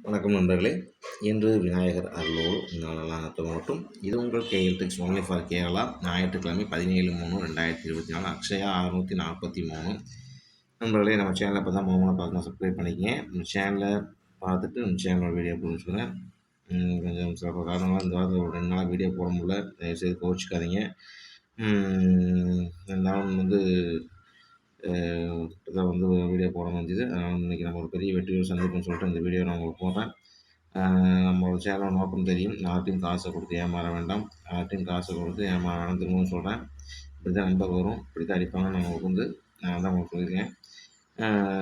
வணக்கம் நண்பர்களே. இன்று விநாயகர் அருளோடு நாளெல்லாம் துவங்கட்டும். இது உங்கள் கேஎல் டெக்ஸ் ஒன்லி ஃபார் கேரளா. ஞாயிற்றுக்கிழமை 17/3/2024 அக்ஷயா 643. நண்பர்களே, நம்ம சேனலை இப்போ தான் மூலமாக பார்க்கணும், சப்ஸ்கிரைப் பண்ணிக்கங்க. நம்ம சேனலை பார்த்துட்டு நம்ம சேனலோட வீடியோ போட்டு கொஞ்சம் சில காரணங்களாக இந்த வாரத்தில் ஒரு 2 நாளாக வீடியோ போட முடியல. தயவுசெய்து கோவிச்சுக்காதீங்க. இருந்தாலும் இப்போ தான் வீடியோ போட முடிஞ்சுது. இன்றைக்கி நம்ம ஒரு பெரிய வெற்றியோடு சந்திப்போம்னு சொல்லிட்டு இந்த வீடியோ நான் உங்களுக்கு போடுறேன். நம்மளோட சேனல் நோக்கம் தெரியும். யார்ட்டையும் காசை கொடுத்து ஏமாற வேண்டாம், யார்ட்டையும் காசை கொடுத்து ஏமாற வேண்டாம். திரும்பவும் சொல்கிறேன், இப்படி தான் நம்பர் வரும், இப்படி தான் அடிப்பாங்க. நான் தான் உங்களுக்கு சொல்லியிருக்கேன்.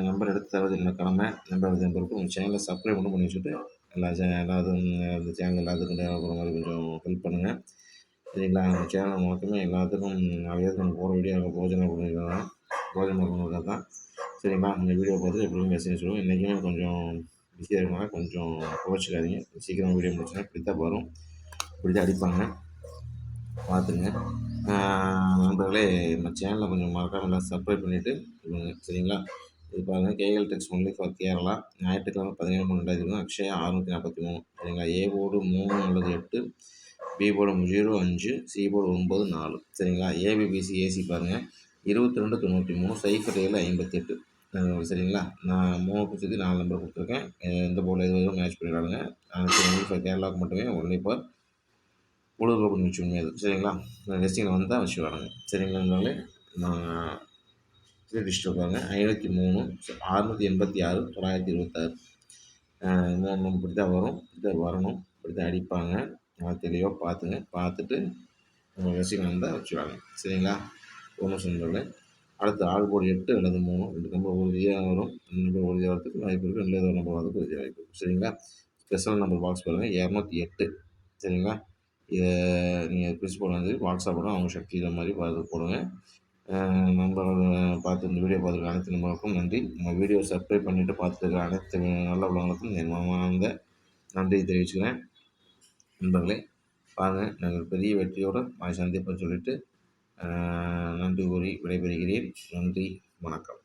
நம்பர் எடுத்து தரது என்னோட கடமை. நம்பர் நம்பருக்கு உங்கள் சேனலை சப்ஸ்கிரைப் பண்ணி வச்சுட்டு எல்லாத்துக்கும் இந்த சேனல் எல்லாத்துக்கும் தேவைப்படுற மாதிரி கொஞ்சம் ஹெல்ப் பண்ணுங்கள். சரிங்களா? நம்ம சேனல் நோக்கமே எல்லாத்துக்கும் நிறைய நம்ம போகிற வீடியோ பிரோஜனம் பண்ணுறதுக்காக தான். சரிங்களா? இந்த வீடியோ பார்த்து எப்படியும் மெசேஜ் சொல்லுவோம். இன்றைக்குமே கொஞ்சம் பிஸியாக இருக்கனால கொஞ்சம் கோவிச்சுக்காதீங்க. சீக்கிரம் வீடியோ முடிச்சுன்னா இப்படி தான் வரும், இப்படி தான் அடிப்பாங்க, பார்த்துங்க. நண்பர்களே, நம்ம சேனலில் கொஞ்சம் மறக்காமல் எல்லாம் சப்ஸ்கிரைப் பண்ணிவிட்டு சொல்லுங்க. சரிங்களா? இது பாருங்கள், கேஎல் டெக்ஸ் ஒன்லி ஃபார் கேரளா. ஞாயிற்றுக்கிழமை 17/3/2023 அக்ஷயா 643. சரிங்களா? ஏ போர்டு 3 அல்லது 8, பி போர்டு 0 5, சி போர்டு 9 4. சரிங்களா? ஏபிபிசி ஏசி பாருங்கள், 2293 07 58. சரிங்களா? நான் 3 சேர்த்து 4 நம்பர் கொடுத்துருக்கேன். எந்த போர்டில் எதுவும் மேட்ச் பண்ணி விளாடுங்க. ஒன்லி ஃபார் கேரளாவுக்கு மட்டுமே, ஒன்லி ஃபார் உலக பண்ணி வச்சுக்கோங்க. அது சரிங்களா? டெஸ்டிங்கில் வந்தால் வச்சு விளாடுங்க. சரிங்களா? இருந்தாலே நான் டிஸ்ட்ரிக் பாருங்க, 503 686 926. 3 இப்படி தான் வரும், இப்படி தான் வரணும், இப்படி தான் அடிப்பாங்க. நான் தெளிவாக பார்த்துங்க. பார்த்துட்டு உங்கள் டெஸ்டிங்கில் வந்தால் வச்சு விளாடுங்க. சரிங்களா? ஒன்றும் சொன்னதில்லை. அடுத்து ஆள் போர்டு 8 அல்லது 3, 2 நம்பர் உறுதியாக வரும். 2 நம்பர் உறுதியாக வரதுக்கு வாய்ப்பு இருக்குது, 2 நம்பர் வரதுக்கு உறுதியாக வாய்ப்பு இருக்குது. சரிங்களா? ஸ்பெஷல் நம்பர் பாக்ஸ் பாருங்கள், 208. சரிங்களா? இதை நீங்கள் ப்ரிஸ் போடுறது வாட்ஸ்அப்பில் அவங்க சக்தி இதை மாதிரி பார்த்து போடுங்க. நண்பர்கள் பார்த்து இந்த வீடியோ பார்த்துருக்க அனைத்து நண்பர்களுக்கும் நன்றி. நம்ம வீடியோ சப்ஸ்கிரைப் பண்ணிவிட்டு பார்த்துருக்க அனைத்து நல்ல உள்ளவங்களுக்கும் என் மனமார்ந்த நன்றியை தெரிவிச்சுக்கிறேன். நண்பர்களே, பாருங்கள், நாங்கள் பெரிய வெற்றியோடு சந்திப்போம்னு சொல்லிவிட்டு நன்றி கூறி விடைபெறுகிறேன். நன்றி, வணக்கம்.